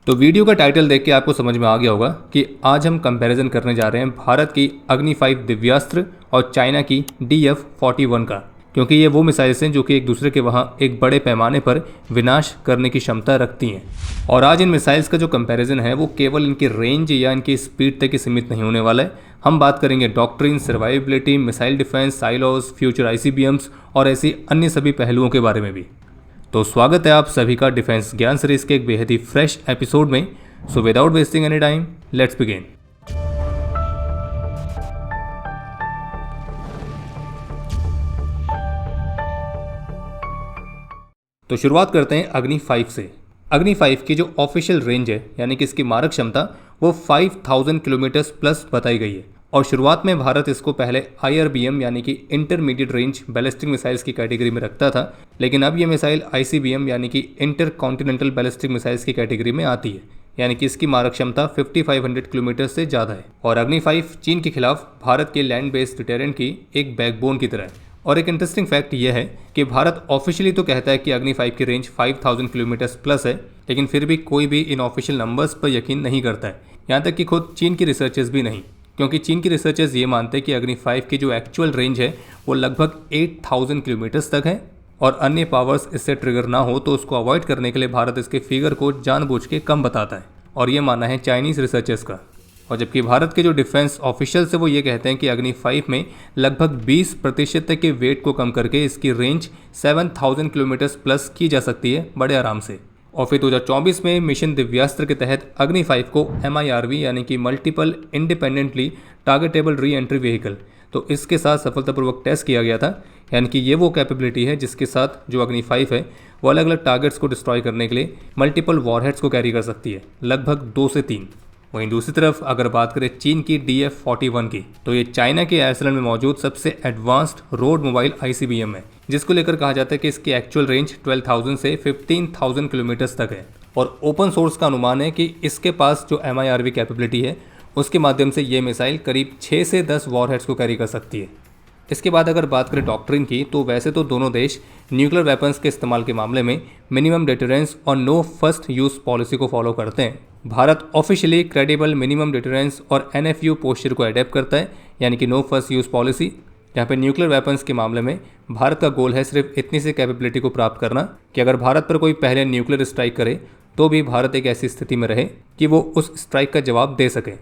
तो वीडियो का टाइटल देख के आपको समझ में आ गया होगा कि आज हम कंपैरिजन करने जा रहे हैं भारत की अग्नि 5 दिव्यास्त्र और चाइना की DF-41 का, क्योंकि ये वो मिसाइल्स हैं जो कि एक दूसरे के वहाँ एक बड़े पैमाने पर विनाश करने की क्षमता रखती हैं। और आज इन मिसाइल्स का जो कंपैरिजन है वो केवल इनकी रेंज या इनकी स्पीड तक ही सीमित नहीं होने वाला है। हम बात करेंगे doctrine, survivability, missile defence, silos, future ICBMs और ऐसी अन्य सभी पहलुओं के बारे में भी। तो स्वागत है आप सभी का डिफेंस ज्ञान सीरीज के एक बेहद ही फ्रेश एपिसोड में। So without wasting any time, let's begin. तो शुरुआत करते हैं अग्नि 5 से। अग्नि 5 की जो ऑफिशियल रेंज है यानी कि इसकी मारक क्षमता वो 5000 किलोमीटर प्लस बताई गई है। और शुरुआत में भारत इसको पहले IRBM यानी कि इंटरमीडिएट रेंज बैलिस्टिक मिसाइल्स की कैटेगरी में रखता था, लेकिन अब ये मिसाइल ICBM यानी कि इंटर कॉन्टिनेंटल बैलिस्टिक मिसाइल्स की कैटेगरी में आती है, यानी कि इसकी मारक क्षमता 5500 किलोमीटर से ज़्यादा है। और अग्नि 5 चीन के खिलाफ भारत के लैंड बेस्ड डिटेरेंट की एक बैकबोन की तरह है। और एक इंटरेस्टिंग फैक्ट यह है कि भारत ऑफिशियली तो कहता है कि अग्नि 5 की रेंज 5000 किलोमीटर प्लस है, लेकिन फिर भी कोई भी इन ऑफिशियल नंबर्स पर यकीन नहीं करता है, यहाँ तक कि खुद चीन की रिसर्चर्स भी नहीं, क्योंकि चीन की रिसर्चर्स ये मानते हैं कि अग्नि 5 की जो एक्चुअल रेंज है वो लगभग 8000 किलोमीटर्स तक है। और अन्य पावर्स इससे ट्रिगर ना हो तो उसको अवॉइड करने के लिए भारत इसके फिगर को जानबूझ के कम बताता है, और ये मानना है चाइनीज़ रिसर्चर्स का। और जबकि भारत के जो डिफेंस ऑफिशियल्स है वो ये कहते हैं कि अग्नि 5 में लगभग 20% तक के वेट को कम करके इसकी रेंज 7000 किलोमीटर प्लस की जा सकती है बड़े आराम से। और फिर 2024 में मिशन दिव्यास्त्र के तहत अग्नि 5 को MIRV यानी कि multiple independently targetable re entry vehicle, तो इसके साथ सफलतापूर्वक टेस्ट किया गया था। यानी कि ये वो कैपेबिलिटी है जिसके साथ जो अग्नि 5 है वो अलग अलग टारगेट्स को डिस्ट्रॉय करने के लिए मल्टीपल वॉरहेड्स को कैरी कर सकती है, लगभग 2 से 3। वहीं दूसरी तरफ अगर बात करें चीन की DF-41 की, तो ये चाइना के आर्सेनल में मौजूद सबसे एडवांस्ड रोड मोबाइल ICBM है, जिसको लेकर कहा जाता है कि इसकी एक्चुअल रेंज 12000 से 15000 किलोमीटर तक है। और ओपन सोर्स का अनुमान है कि इसके पास जो MIRV कैपेबिलिटी है उसके माध्यम से ये मिसाइल करीब 6 से 10 वॉरहेड्स को कैरी कर सकती है। इसके बाद अगर बात करें डॉक्ट्रिन की, तो वैसे तो दोनों देश न्यूक्लियर वेपन्स के इस्तेमाल के मामले में मिनिमम डिटरेंस और नो फर्स्ट यूज़ पॉलिसी को फॉलो करते हैं। Bharat officially credible minimum deterrence और NFU पोस्चर को अडेप्ट करता है, यानी कि नो फर्स्ट यूज़ पॉलिसी, जहाँ पे न्यूक्लियर वेपन्स के मामले में भारत का गोल है सिर्फ इतनी सी कैपेबिलिटी को प्राप्त करना कि अगर भारत पर कोई पहले न्यूक्लियर स्ट्राइक करे तो भी भारत एक ऐसी स्थिति में रहे कि वो उस स्ट्राइक का जवाब दे सके।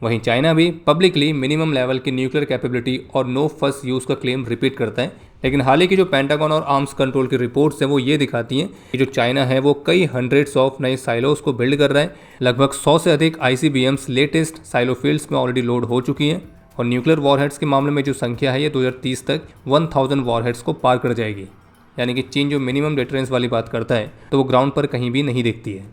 वहीं चाइना भी पब्लिकली मिनिमम लेवल की न्यूक्लियर कैपेबिलिटी और नो फर्स्ट यूज़ का क्लेम रिपीट करता है, लेकिन हाल ही की जो पेंटागन और आर्म्स कंट्रोल की रिपोर्ट्स हैं वो ये दिखाती हैं कि जो चाइना है वो कई हंड्रेड्स ऑफ नए साइलोस को बिल्ड कर रहा है। लगभग 100 से अधिक ICBMs लेटेस्ट साइलो फील्ड्स में ऑलरेडी लोड हो चुकी हैं। और न्यूक्लियर वॉरहेड्स के मामले में जो संख्या है ये 2030 तक 1000 वॉरहेड्स को पार कर जाएगी। यानी कि चीन जो मिनिमम डिटरेंस वाली बात करता है तो वो ग्राउंड पर कहीं भी नहीं दिखती है।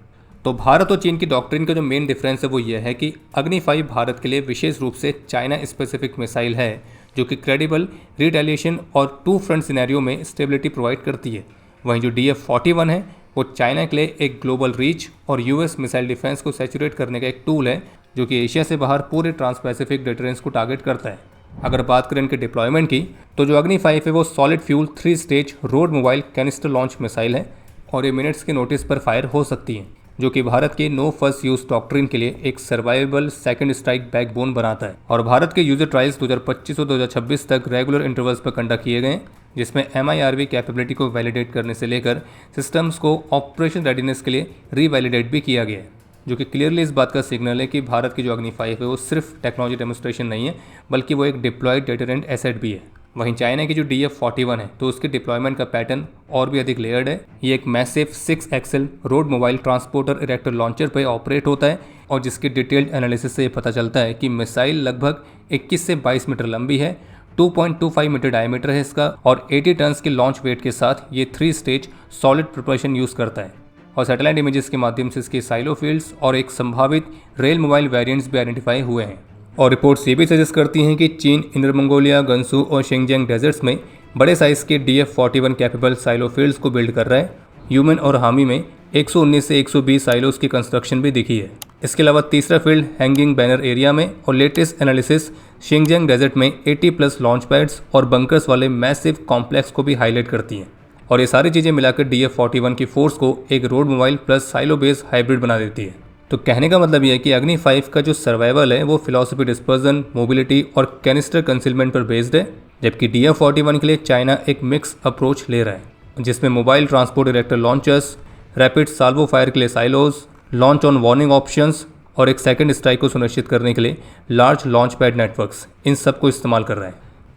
तो भारत और चीन की डॉक्ट्रिन का जो मेन डिफरेंस है वो ये है कि अग्नि 5 भारत के लिए विशेष रूप से चाइना स्पेसिफिक मिसाइल है, जो कि क्रेडिबल रिटेलिएशन और 2 फ्रंट सिनेरियो में स्टेबिलिटी प्रोवाइड करती है। वहीं जो DF-41 है वो चाइना के लिए एक ग्लोबल रीच और US मिसाइल डिफेंस को सैचुरेट करने का एक टूल है, जो कि एशिया से बाहर पूरे ट्रांस पैसिफिक डिटरेंस को टारगेट करता है। अगर बात करें इनके डिप्लॉयमेंट की, तो जो अग्नि 5 है वो solid fuel 3 stage road mobile canister launch missile है, और ये मिनट्स के नोटिस पर फायर हो सकती है, जो कि भारत के नो फर्स्ट यूज डॉक्ट्रिन के लिए एक सर्वाइवेबल सेकंड स्ट्राइक बैकबोन बनाता है। और भारत के यूजर ट्रायल्स 2025 और 2026 तक रेगुलर इंटरवल्स पर कंडक्ट किए गए, जिसमें MIRV कैपेबिलिटी को वैलिडेट करने से लेकर सिस्टम्स को ऑपरेशन रेडीनेस के लिए रीवैलिडेट भी किया गया है, जो कि क्लियरली इस बात का सिग्नल है कि भारत की जो अग्नि 5 है वो सिर्फ टेक्नोलॉजी डेमोस्ट्रेशन नहीं है, बल्कि वो एक डिप्लॉयड डिटरेंट एसेट भी है। वहीं चाइना की जो DF-41 है तो उसके डिप्लॉयमेंट का पैटर्न और भी अधिक लेयर्ड है। ये एक massive 6 axle road mobile transporter erector launcher पर ऑपरेट होता है, और जिसकी डिटेल्ड एनालिसिस से ये पता चलता है कि मिसाइल लगभग 21 से 22 मीटर लंबी है, 2.25 मीटर डायमीटर है इसका, और 80 टन्स के लॉन्च वेट के साथ ये 3 स्टेज सॉलिड प्रोपल्शन यूज़ करता है। और सैटेलाइट इमेजेस के माध्यम से इसके साइलो फील्ड्स और एक संभावित रेल मोबाइल वेरिएंट्स भी आइडेंटिफाई हुए हैं। और रिपोर्ट्स ये भी सजेस्ट करती हैं कि चीन इनर मंगोलिया, गंसू और शिंगजियांग डेजर्ट्स में बड़े साइज़ के DF-41 कैपेबल साइलो फील्ड्स को बिल्ड कर रहा है। ह्यूमन और हामी में 119 से 120 साइलोस की कंस्ट्रक्शन भी दिखी है। इसके अलावा तीसरा फील्ड हैंगिंग बैनर एरिया में, और लेटेस्ट एनालिसिस शिंगजियांग डेजर्ट में 80+ लॉन्च पैड्स और बंकर्स वाले मैसिव कॉम्प्लेक्स को भी हाईलाइट करती हैं। और ये सारी चीज़ें मिलाकर DF-41 की फोर्स को एक road mobile plus silo base hybrid बना देती है। तो कहने का मतलब यह है कि अग्नि 5 का जो सर्वाइवल है वो फिलॉसफी डिस्पर्जन, मोबिलिटी और कैनिस्टर कंसीलमेंट पर बेस्ड है, जबकि DF-41 के लिए चाइना एक मिक्स अप्रोच ले रहा है जिसमें mobile transport reactor launchers, rapid Salvo fire के लिए silos, launch on warning options और एक सेकंड स्ट्राइक को सुनिश्चित करने के लिए लार्ज लॉन्च पैड नेटवर्क्स, इन सब को इस्तेमाल कर रहा है।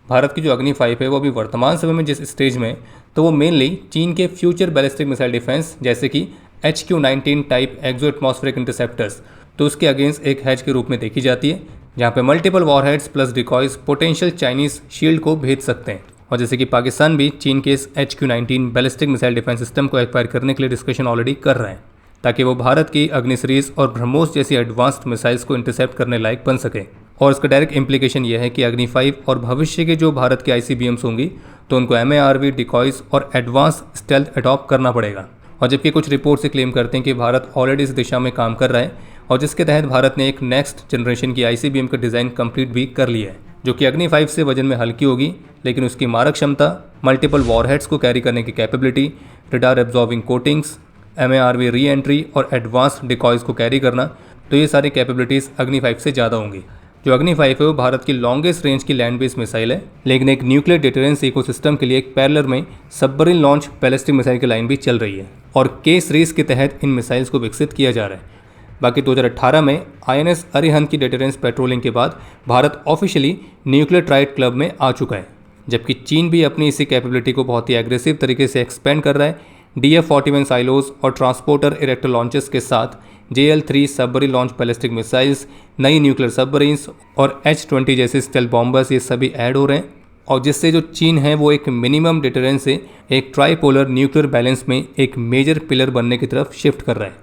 भारत की जो अग्नि 5 है वो अभी वर्तमान समय में जिस स्टेज में, तो वो मेनली चीन के फ्यूचर बैलिस्टिक मिसाइल डिफेंस जैसे कि HQ-19 टाइप एक्सो एटमॉस्फेरिक इंटरसेप्टर्स, तो उसके अगेंस्ट एक हैज के रूप में देखी जाती है, जहाँ पे multiple warheads plus decoys potential Chinese shield को भेज सकते हैं। और जैसे कि पाकिस्तान भी चीन के इस HQ-19 ballistic missile defence system को एक्वायर करने के लिए डिस्कशन ऑलरेडी कर रहा है, ताकि वो भारत की अग्नि सीरीज और ब्रह्मोस जैसी एडवांस्ड मिसाइल्स को इंटरसेप्ट करने लायक बन सके। और इसका डायरेक्ट इम्प्लीकेशन ये है कि अग्नि 5 और भविष्य के जो भारत के ICBMs होंगी तो उनको MARV डिकॉयज और एडवांस स्टेल्थ अडॉप्ट करना पड़ेगा। और जबकि कुछ रिपोर्ट से क्लेम करते हैं कि भारत ऑलरेडी इस दिशा में काम कर रहा है और जिसके तहत भारत ने एक नेक्स्ट जनरेशन की ICBM का डिज़ाइन कंप्लीट भी कर लिया है, जो कि अग्नि 5 से वजन में हल्की होगी, लेकिन उसकी मारक क्षमता, मल्टीपल वॉरहेड्स को कैरी करने की capability, radar absorbing coatings, MARV re entry और एडवांस डिकॉयज को कैरी करना, तो ये सारी कैपेबिलिटीज़ अग्नि 5 से ज़्यादा होंगी। जो अग्नि 5 है वो भारत की लॉन्गेस्ट रेंज की लैंड बेस्ड मिसाइल है, लेकिन एक न्यूक्लियर डिटरेंस इकोसिस्टम के लिए एक पैरेलल में सबमरीन लॉन्च बैलिस्टिक मिसाइल की लाइन भी चल रही है और के सीरीज के तहत इन मिसाइल्स को विकसित किया जा रहा है। बाकी 2018 में INS अरिहंत की डिटरेंस पेट्रोलिंग के बाद Bharat officially nuclear tried club में आ चुका है, जबकि चीन भी अपनी इसी कैपेबिलिटी को बहुत ही एग्रेसिव तरीके से एक्सपेंड कर रहा है। DF-41 साइलोज और ट्रांसपोर्टर इरेक्टर लॉन्चेस के साथ JL-3 submarine launch ballistic missiles, नई न्यूक्लियर सबमरीन्स और H-20 जैसे स्टेल्थ बॉम्बर्स, ये सभी ऐड हो रहे हैं, और जिससे जो चीन है वो एक मिनिमम डिटरेंस से एक ट्राइपोलर न्यूक्लियर बैलेंस में एक मेजर पिलर बनने की तरफ शिफ्ट कर रहा है।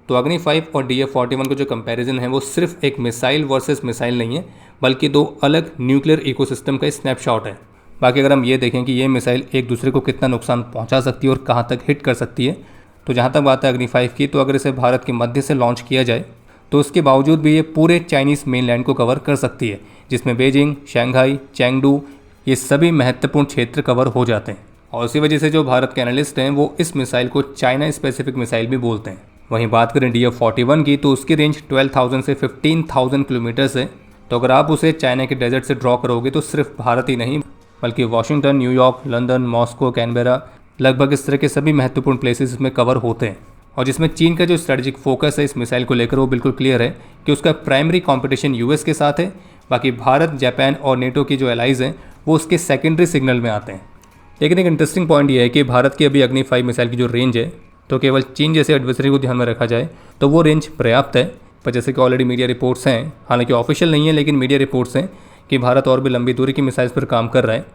तो अग्नि 5 और DF-41 का जो कंपैरिजन है वो सिर्फ एक मिसाइल वर्सेस मिसाइल नहीं है, बल्कि दो अलग न्यूक्लियर इकोसिस्टम का स्नैपशॉट है। बाकी अगर हम ये देखें कि ये मिसाइल एक दूसरे को कितना नुकसान पहुंचा सकती है और कहां तक हिट कर सकती है, तो जहां तक बात है अग्नि 5 की, तो अगर इसे भारत के मध्य से लॉन्च किया जाए तो उसके बावजूद भी ये पूरे चाइनीज़ मेनलैंड को कवर कर सकती है, जिसमें बीजिंग, शंघाई, चेंगडू, ये सभी महत्वपूर्ण क्षेत्र कवर हो जाते हैं। और इसी वजह से जो भारत के एनालिस्ट हैं वो इस मिसाइल को चाइना स्पेसिफिक मिसाइल भी बोलते हैं। वहीं बात करें DF-41 की, तो उसकी रेंज 12,000 से 15,000 किलोमीटर से, तो अगर आप उसे चाइना के डेजर्ट से ड्रॉ करोगे तो सिर्फ भारत ही नहीं बल्कि Washington, New York, London, Moscow, Canberra, लगभग इस तरह के सभी महत्वपूर्ण प्लेसेस इसमें कवर होते हैं। और जिसमें चीन का जो स्ट्रेटेजिक फोकस है इस मिसाइल को लेकर वो बिल्कुल क्लियर है कि उसका प्राइमरी कंपटीशन US के साथ है, बाकी भारत, जापान और नेटो की जो एलाइज हैं वो उसके सेकेंडरी सिग्नल में आते हैं। लेकिन एक इंटरेस्टिंग पॉइंट ये है कि भारत की अभी अग्नि 5 मिसाइल की जो रेंज है, तो केवल चीन जैसे एडवर्सरी को ध्यान में रखा जाए तो वो रेंज पर्याप्त है, पर जैसे कि ऑलरेडी मीडिया रिपोर्ट्स हैं, हालांकि ऑफिशियल नहीं है लेकिन मीडिया रिपोर्ट्स हैं कि भारत और भी लंबी दूरी की मिसाइल्स पर काम कर रहा है।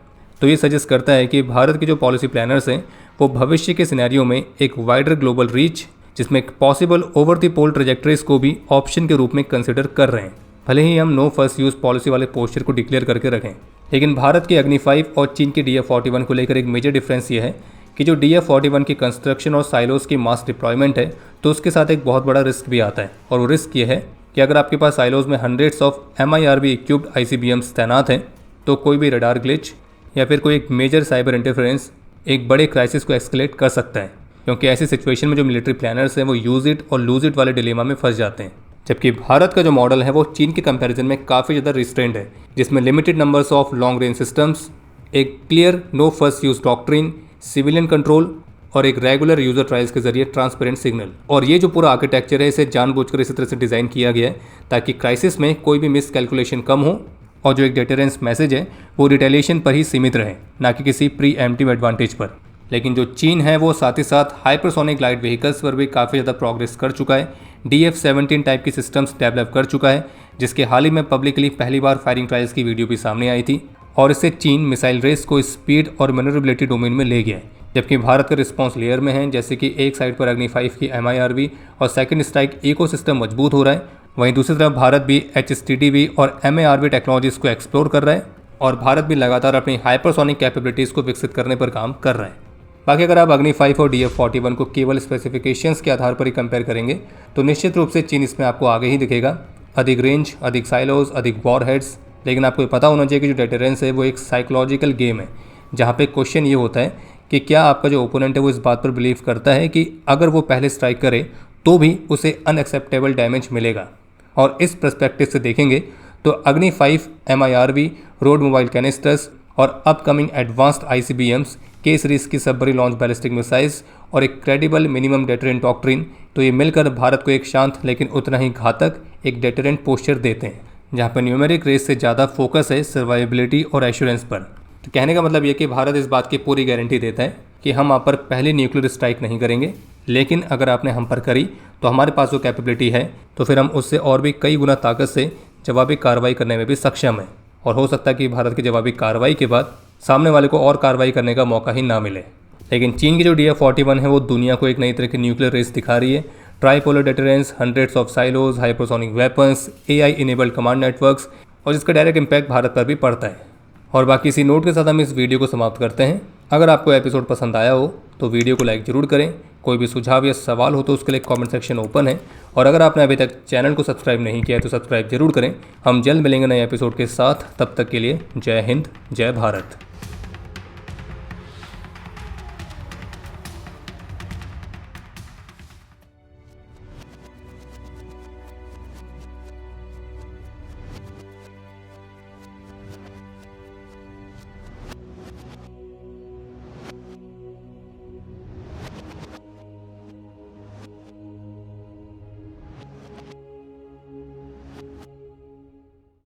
तो ये सजेस्ट करता है कि भारत के जो पॉलिसी प्लानर्स हैं वो भविष्य के सिनेरियो में एक वाइडर ग्लोबल रीच, जिसमें possible over the pole trajectories को भी ऑप्शन के रूप में कंसिडर कर रहे हैं। भले ही हम नो फर्स्ट यूज़ पॉलिसी वाले पोस्चर को डिक्लेयर करके रखें, लेकिन भारत की अग्नि 5 और चीन की DF-41 को लेकर एक मेजर डिफरेंस ये है कि जो DF-41 की कंस्ट्रक्शन और साइलोस की मास डिप्लॉयमेंट है, तो उसके साथ एक बहुत बड़ा रिस्क भी आता है। और वो रिस्क ये है कि अगर आपके पास साइलोस में hundreds of MIRV equipped ICBMs तैनात हैं, तो कोई भी रडार ग्लिच या फिर कोई एक मेजर साइबर इंटरफेरेंस एक बड़े क्राइसिस को एक्सकेलेट कर सकता है, क्योंकि ऐसी सिचुएशन में जो मिलिट्री प्लानर्स हैं वो यूज़ इट और लूज इट वाले डिलेमा में फंस जाते हैं। जबकि भारत का जो मॉडल है वो चीन के कंपैरिजन में काफ़ी ज़्यादा रिस्ट्रेंड है, जिसमें limited numbers of long range systems, एक clear no first use doctrine, civilian control और एक रेगुलर यूज़र ट्रायल्स के जरिए ट्रांसपेरेंट सिग्नल। और ये जो पूरा आर्किटेक्चर है इसे जानबूझकर इसी तरह से डिज़ाइन किया गया है ताकि क्राइसिस में कोई भी मिस कैलकुलेशन कम हो और जो एक डिटरेंस मैसेज है वो रिटेलिएशन पर ही सीमित रहे, ना कि किसी प्री एम्प्टिव एडवांटेज पर। लेकिन जो चीन है वो साथ ही साथ हाइपरसोनिक लाइट व्हीकल्स पर भी काफ़ी ज़्यादा प्रोग्रेस कर चुका है, DF-17 टाइप की सिस्टम्स डेवलप कर चुका है, जिसके हाल ही में पब्लिकली पहली बार फायरिंग ट्रायल्स की वीडियो भी सामने आई थी। और इससे चीन मिसाइल रेस को स्पीड और मैन्यूवरेबिलिटी डोमेन में ले गया है, जबकि भारत का रिस्पॉन्स लेयर में है, जैसे कि एक साइड पर अग्नि 5 की MIRV और सेकंड स्ट्राइक इकोसिस्टम मजबूत हो रहा है, वहीं दूसरी तरफ भारत भी HSTDV और MARV टेक्नोलॉजीज़ को एक्सप्लोर कर रहा है और भारत भी लगातार अपनी हाइपरसोनिक कैपेबिलिटीज़ को विकसित करने पर काम कर रहा है। बाकी अगर आप अग्नि 5 और DF-41 को केवल स्पेसिफिकेशंस के आधार पर ही कंपेयर करेंगे तो निश्चित रूप से चीन इसमें आपको आगे ही दिखेगा, अधिक रेंज, अधिक साइलोज, अधिक वॉरहेड्स। लेकिन आपको पता होना चाहिए कि जो डिटरेंस है वो एक साइकोलॉजिकल गेम है, जहाँ पे क्वेश्चन ये होता है कि क्या आपका जो ओपोनेंट है वो इस बात पर बिलीव करता है कि अगर वो पहले स्ट्राइक करे तो भी उसे अनएक्सेप्टेबल डैमेज मिलेगा। और इस पर्सपेक्टिव से देखेंगे तो अग्नि 5 MIRV रोड मोबाइल कैनिस्टर्स और अपकमिंग एडवांस्ड ICBMs, के सीरीज की सबमरीन लॉन्च बैलिस्टिक मिसाइल्स और एक क्रेडिबल मिनिमम डेटरेंट डॉक्ट्रिन, तो ये मिलकर भारत को एक शांत लेकिन उतना ही घातक एक डेटरेंट पोस्चर देते हैं, जहाँ पर न्यूमेरिक रेस से ज़्यादा फोकस है सर्वाइबिलिटी और एश्योरेंस पर। तो कहने का मतलब ये कि भारत इस बात की पूरी गारंटी देता है कि हम आप पर पहली न्यूक्लियर स्ट्राइक नहीं करेंगे, लेकिन अगर आपने हम पर करी तो हमारे पास वो कैपेबिलिटी है, तो फिर हम उससे और भी कई गुना ताकत से जवाबी कार्रवाई करने में भी सक्षम है। और हो सकता है कि भारत की जवाबी कार्रवाई के बाद सामने वाले को और कार्रवाई करने का मौका ही ना मिले। लेकिन चीन की जो DF-41 है वो दुनिया को एक नई तरह की न्यूक्लियर रेस दिखा रही है। Tripolar deterrence, hundreds of silos, hypersonic weapons, AI enabled command networks, और जिसका डायरेक्ट इम्पैक्ट भारत पर भी पड़ता है। और बाकी इसी नोट के साथ हम इस वीडियो को समाप्त करते हैं। अगर आपको एपिसोड पसंद आया हो तो वीडियो को लाइक ज़रूर करें। कोई भी सुझाव या सवाल हो तो उसके लिए कमेंट सेक्शन ओपन है। और अगर आपने अभी तक चैनल को सब्सक्राइब नहीं किया है तो सब्सक्राइब जरूर करें। हम जल्द मिलेंगे नए एपिसोड के साथ, तब तक के लिए जय हिंद, जय भारत।